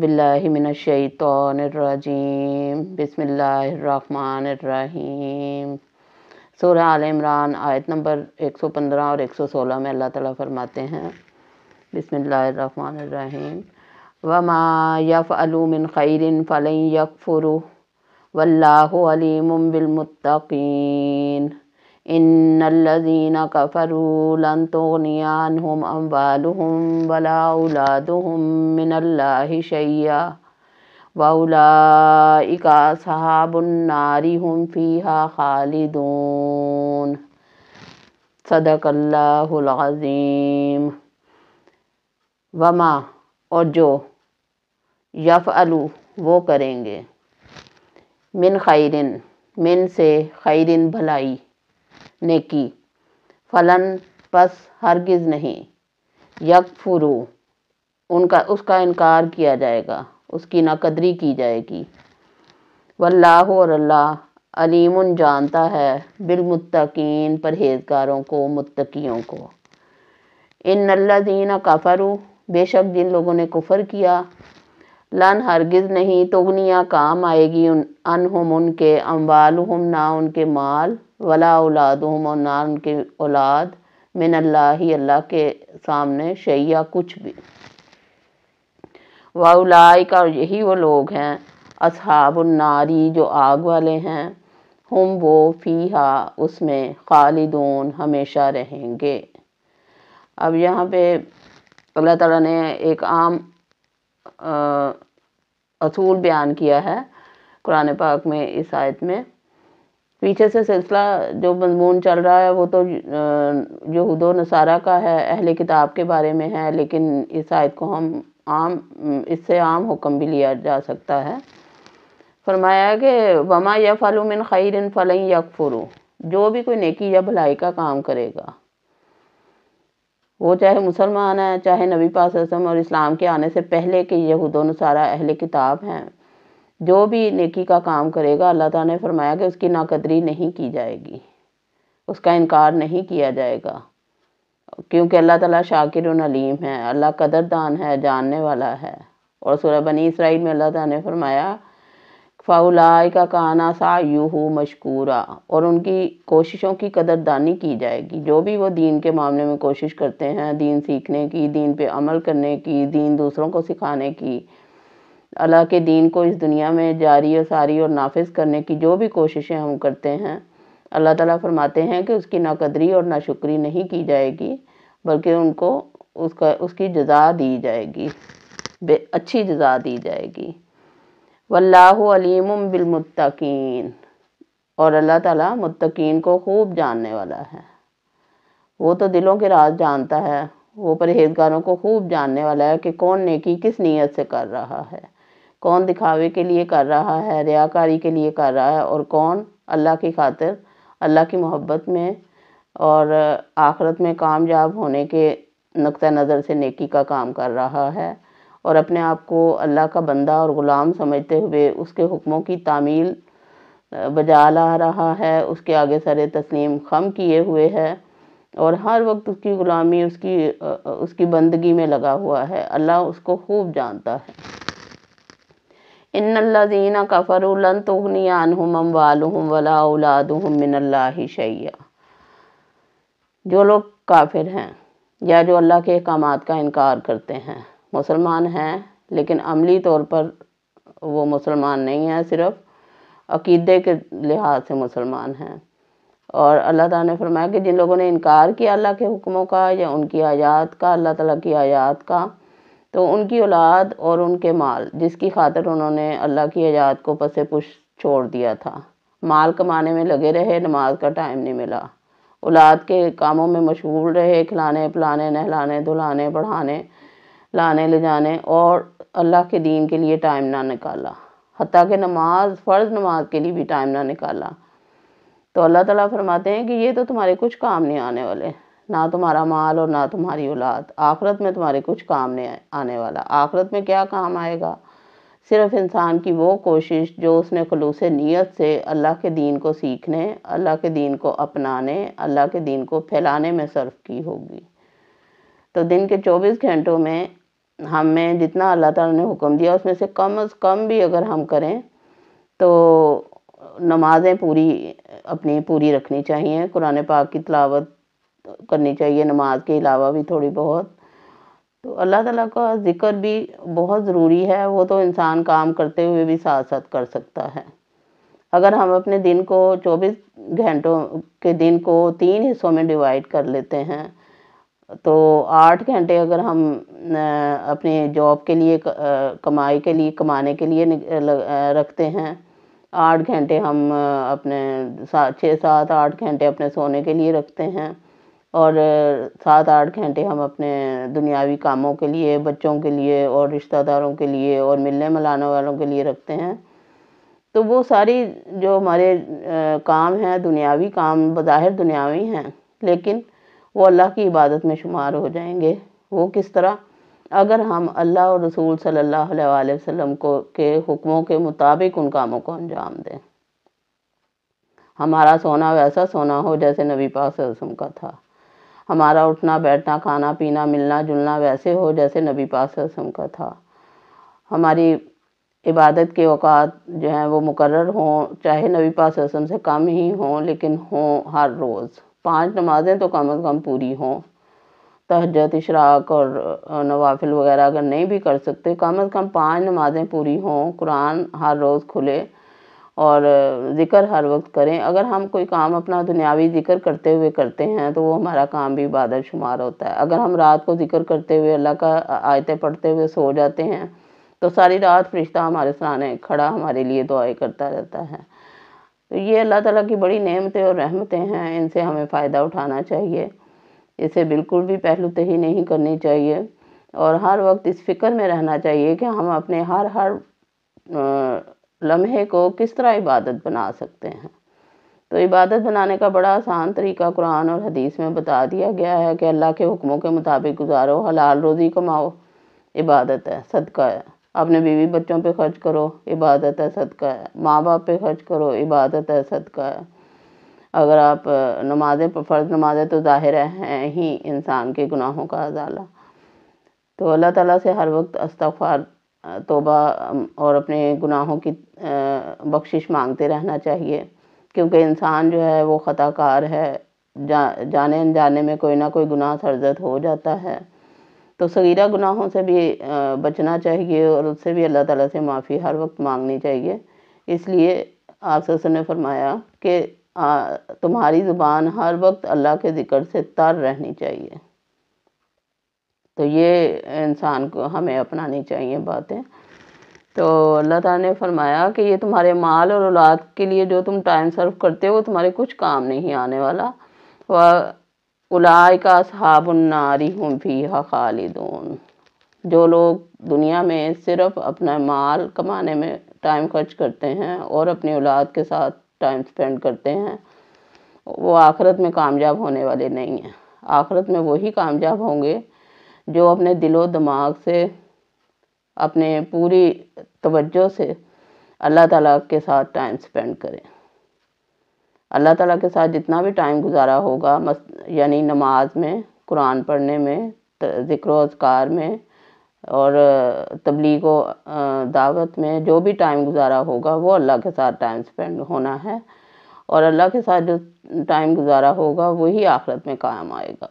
باللہ من الشیطان الرجیم بسم اللہ الرحمن الرحیم۔ سورہ آل عمران آیت نمبر 115 اور 116 میں اللہ تعالیٰ فرماتے ہیں، بسم اللہ الرحمن الرحیم، وَمَا يَفْعَلُوا مِنْ خَيْرٍ فَلَنْ يَكْفُرُوهُ وَاللَّهُ عَلِيمٌ بِالْمُتَّقِينَ إِنَّ الَّذِينَ كَفَرُوا لَن تُغْنِيَ عَنْهُمْ أَمْوَالُهُمْ وَلَا أَوْلَادُهُمْ مِنَ اللَّهِ شَيْئًا وَأُولَئِكَ أَصْحَابُ النَّارِ هُمْ فِيهَا خَالِدُونَ۔ صدق اللہ العظیم۔ وما اور جو، یفعلو وہ کریں گے، من خیرن من سے، خیرن بھلائی نیکی، فلن پس ہرگز نہیں، یکفرو اس کا انکار کیا جائے گا، اس کی ناقدری کی جائے گی، واللہ اور اللہ علیم جانتا ہے، بالمتقین پرہیزگاروں کو، متقیوں کو۔ ان الذین کفروا بے شک جن لوگوں نے کفر کیا، لن ہرگز نہیں، تغنیہ کام آئے گی انہم ان کے، اموالہم نہ ان کے مال، ولا اولادہم اور نہ ان کے اولاد، من اللہ کے سامنے، شیئا کچھ بھی۔ وَأُولَئِكَ اور یہی وہ لوگ ہیں، اصحاب الناری جو آگ والے ہیں، ہم وہ فیہا اس میں، خالدون ہمیشہ رہیں گے۔ اب یہاں پہ اللہ تعالیٰ نے ایک عام اصول بیان کیا ہے قرآن پاک میں، اس آیت میں۔ پیچھے سے سلسلہ جو مضمون چل رہا ہے وہ تو یہود و نصارہ کا ہے، اہل کتاب کے بارے میں ہے، لیکن اس آیت کو ہم اس سے عام حکم بھی لیا جا سکتا ہے۔ فرمایا کہ وَمَا يَفْعَلُوا مِنْ خَيْرٍ فَلَنْ يَكْفُرُوهُ جو بھی کوئی نیکی یا بھلائی کا کام کرے گا، وہ چاہے مسلمان ہے، چاہے نبی پاک صلی اللہ علیہ وسلم اور اسلام کے آنے سے پہلے کے یہود و نصارہ اہل کتاب ہیں، جو بھی نیکی کا کام کرے گا، اللہ تعالیٰ نے فرمایا کہ اس کی ناقدری نہیں کی جائے گی، اس کا انکار نہیں کیا جائے گا، کیونکہ اللہ تعالیٰ شاکر و علیم ہے، اللہ قدردان ہے، جاننے والا ہے۔ اور سورہ بنی اسرائیل میں اللہ تعالیٰ نے فرمایا فَأُولَئِكَ كَانَ سَعْيُهُ مَشْكُورًا اور ان کی کوششوں کی قدردانی کی جائے گی۔ جو بھی وہ دین کے معاملے میں کوشش کرتے ہیں، دین سیکھنے کی، دین پہ عمل کرنے کی، دین دوسروں کو سکھانے کی، اللہ کے دین کو اس دنیا میں جاری و ساری اور نافذ کرنے کی جو بھی کوششیں ہم کرتے ہیں، اللہ تعالیٰ فرماتے ہیں کہ اس کی ناقدری اور ناشکری نہیں کی جائے گی، بلکہ ان کو اس کی جزا دی جائے گی، اچھی جزا دی جائے گی۔ واللہ علیم بالمتقین اور اللہ تعالیٰ متقین کو خوب جاننے والا ہے، وہ تو دلوں کے راز جانتا ہے، وہ پرہیزگاروں کو خوب جاننے والا ہے کہ کون نیکی کس نیت سے کر رہا ہے، کون دکھاوے کے لیے کر رہا ہے، ریاکاری کے لیے کر رہا ہے، اور کون اللہ کی خاطر، اللہ کی محبت میں اور آخرت میں کامیاب ہونے کے نقطہ نظر سے نیکی کا کام کر رہا ہے، اور اپنے آپ کو اللہ کا بندہ اور غلام سمجھتے ہوئے اس کے حکموں کی تعمیل بجا لا رہا ہے، اس کے آگے سر تسلیم خم کیے ہوئے ہے، اور ہر وقت اس کی غلامی، اس کی بندگی میں لگا ہوا ہے۔ اللہ اس کو خوب جانتا ہے۔ ان الذین کفروا لن تغنی عنہم اموالہم ولا اولادہم من اللہ شیئا جو لوگ کافر ہیں یا جو اللہ کے احکامات کا انکار کرتے ہیں، مسلمان ہیں لیکن عملی طور پر وہ مسلمان نہیں ہیں، صرف عقیدے کے لحاظ سے مسلمان ہیں، اور اللہ تعالیٰ نے فرمایا کہ جن لوگوں نے انکار کیا اللہ کے حکموں کا یا ان کی آیات کا، اللہ تعالیٰ کی آیات کا، تو ان کی اولاد اور ان کے مال جس کی خاطر انہوں نے اللہ کی آیات کو پس پش چھوڑ دیا تھا، مال کمانے میں لگے رہے، نماز کا ٹائم نہیں ملا، اولاد کے کاموں میں مشغول رہے، کھلانے پلانے، نہلانے دھلانے، پڑھانے، لانے لے جانے، اور اللہ کے دین کے لیے ٹائم نہ نکالا، حتیٰ کہ فرض نماز کے لیے بھی ٹائم نہ نکالا، تو اللہ تعالیٰ فرماتے ہیں کہ یہ تو تمہارے کچھ کام نہیں آنے والے، نہ تمہارا مال اور نہ تمہاری اولاد، آخرت میں تمہارے کچھ کام نہیں آنے والا۔ آخرت میں کیا کام آئے گا؟ صرف انسان کی وہ کوشش جو اس نے خلوص نیت سے اللہ کے دین کو سیکھنے، اللہ کے دین کو اپنانے، اللہ کے دین کو پھیلانے میں صرف کی ہوگی۔ تو دن کے 24 گھنٹوں میں ہمیں جتنا اللہ تعالیٰ نے حکم دیا اس میں سے کم از کم بھی اگر ہم کریں تو نمازیں اپنی پوری رکھنی چاہیے، قرآن پاک کی تلاوت کرنی چاہیے نماز کے علاوہ بھی تھوڑی بہت۔ تو اللہ تعالیٰ کا ذکر بھی بہت ضروری ہے، وہ تو انسان کام کرتے ہوئے بھی ساتھ ساتھ کر سکتا ہے۔ اگر ہم اپنے دن کو 24 گھنٹوں کے دن کو 3 حصوں میں ڈیوائڈ کر لیتے ہیں تو 8 گھنٹے اگر ہم اپنے جاب کے لیے کمانے کے لیے رکھتے ہیں، 8 گھنٹے ہم اپنے 6-7-8 گھنٹے اپنے سونے کے لیے رکھتے ہیں، اور 7-8 گھنٹے ہم اپنے دنیاوی کاموں کے لیے، بچوں کے لیے اور رشتہ داروں کے لیے اور ملنے ملانے والوں کے لیے رکھتے ہیں، تو وہ ساری جو ہمارے کام ہیں دنیاوی کام بظاہر دنیاوی ہیں لیکن وہ اللہ کی عبادت میں شمار ہو جائیں گے۔ وہ کس طرح؟ اگر ہم اللہ اور رسول صلی اللہ علیہ وآلہ وسلم کے حکموں کے مطابق ان کاموں کو انجام دیں۔ ہمارا سونا ویسا سونا ہو جیسے نبی پاک صلی اللہ علیہ وسلم کا تھا، ہمارا اٹھنا بیٹھنا کھانا پینا ملنا جلنا ویسے ہو جیسے نبی پاک صلی اللہ علیہ وسلم کا تھا، ہماری عبادت کے اوقات جو ہیں وہ مقرر ہوں، چاہے نبی پاک صلی اللہ علیہ وسلم سے کم ہی ہوں لیکن ہوں ہر روز 5 نمازیں تو کم از کم پوری ہوں، تہجد اشراق اور نوافل وغیرہ اگر نہیں بھی کر سکتے کم از کم 5 نمازیں پوری ہوں، قرآن ہر روز کھلے اور ذکر ہر وقت کریں۔ اگر ہم کوئی کام اپنا دنیاوی ذکر کرتے ہوئے کرتے ہیں تو وہ ہمارا کام بھی عبادت شمار ہوتا ہے۔ اگر ہم رات کو ذکر کرتے ہوئے اللہ کا آیتیں پڑھتے ہوئے سو جاتے ہیں تو ساری رات فرشتہ ہمارے سرانے کھڑا ہمارے لیے دعائیں کرتا رہتا ہے۔ تو یہ اللہ تعالیٰ کی بڑی نعمتیں اور رحمتیں ہیں، ان سے ہمیں فائدہ اٹھانا چاہیے، اسے بالکل بھی پہلو تہی نہیں کرنی چاہیے، اور ہر وقت اس فکر میں رہنا چاہیے کہ ہم اپنے ہر لمحے کو کس طرح عبادت بنا سکتے ہیں۔ تو عبادت بنانے کا بڑا آسان طریقہ قرآن اور حدیث میں بتا دیا گیا ہے کہ اللہ کے حکموں کے مطابق گزارو، حلال روزی کماؤ، عبادت ہے، صدقہ ہے، اپنے بیوی بچوں پہ خرچ کرو، عبادت ہے، صدقہ ہے، ماں باپ پہ خرچ کرو، عبادت ہے، صدقہ ہے۔ اگر آپ فرض نمازیں تو ظاہر ہیں ہی انسان کے گناہوں کا ازالہ، تو اللہ تعالیٰ سے ہر وقت استغفار توبہ اور اپنے گناہوں کی بخشش مانگتے رہنا چاہیے، کیونکہ انسان جو ہے وہ خطا کار ہے، جانے انجانے میں کوئی نہ کوئی گناہ سرزد ہو جاتا ہے، تو صغیرہ گناہوں سے بھی بچنا چاہیے اور اس سے بھی اللہ تعالیٰ سے معافی ہر وقت مانگنی چاہیے۔ اس لیے آپ صلی اللہ علیہ وسلم نے فرمایا کہ تمہاری زبان ہر وقت اللہ کے ذکر سے تر رہنی چاہیے۔ تو یہ انسان کو ہمیں اپنانی چاہیے باتیں۔ تو اللہ تعالیٰ نے فرمایا کہ یہ تمہارے مال اور اولاد کے لیے جو تم ٹائم صرف کرتے ہو وہ تمہارے کچھ کام نہیں آنے والا۔ اولئک اصحاب النار هم فیہا خالدون۔ جو لوگ دنیا میں صرف اپنا مال کمانے میں ٹائم خرچ کرتے ہیں اور اپنی اولاد کے ساتھ ٹائم سپینڈ کرتے ہیں وہ آخرت میں کامیاب ہونے والے نہیں ہیں۔ آخرت میں وہی کامیاب ہوں گے جو اپنے دل و دماغ سے اپنے پوری توجہ سے اللہ تعالیٰ کے ساتھ ٹائم سپینڈ کریں۔ اللہ تعالیٰ کے ساتھ جتنا بھی ٹائم گزارا ہوگا یعنی نماز میں، قرآن پڑھنے میں، ذکر و اذکار میں اور تبلیغ و دعوت میں جو بھی ٹائم گزارا ہوگا وہ اللہ کے ساتھ ٹائم سپینڈ ہونا ہے، اور اللہ کے ساتھ جو ٹائم گزارا ہوگا وہی آخرت میں کام آئے گا۔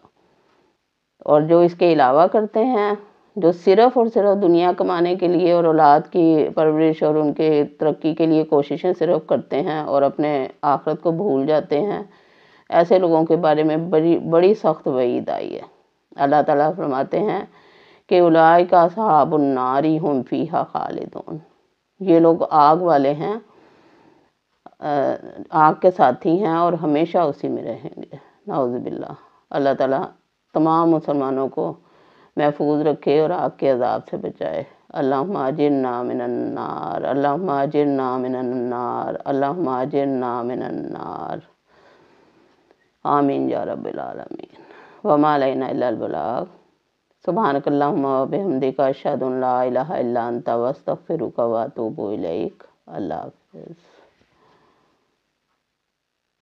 اور جو اس کے علاوہ کرتے ہیں، جو صرف اور صرف دنیا کمانے کے لیے اور اولاد کی پرورش اور ان کے ترقی کے لیے کوششیں صرف کرتے ہیں اور اپنے آخرت کو بھول جاتے ہیں، ایسے لوگوں کے بارے میں بڑی سخت وعید آئی ہے۔ اللہ تعالیٰ فرماتے ہیں کہ اولئک اصحاب النار هم فیہا خالدون، یہ لوگ آگ والے ہیں، آگ کے ساتھی ہیں اور ہمیشہ اسی میں رہیں گے، نعوذ باللہ۔ اللہ تعالیٰ تمام مسلمانوں کو محفوظ رکھے اور آگ کے عذاب سے بچائے۔ اللہم اجرنا من النار، اللہم اجرنا من النار، اللہم اجرنا من النار، آمین یا رب العالمین۔ وما علینا الا البلاغ۔ سبحانک اللہم وبحمدک، اشہد ان لا الہ الا انت، واستغفرک واتوب الیک۔ اللہ حافظ۔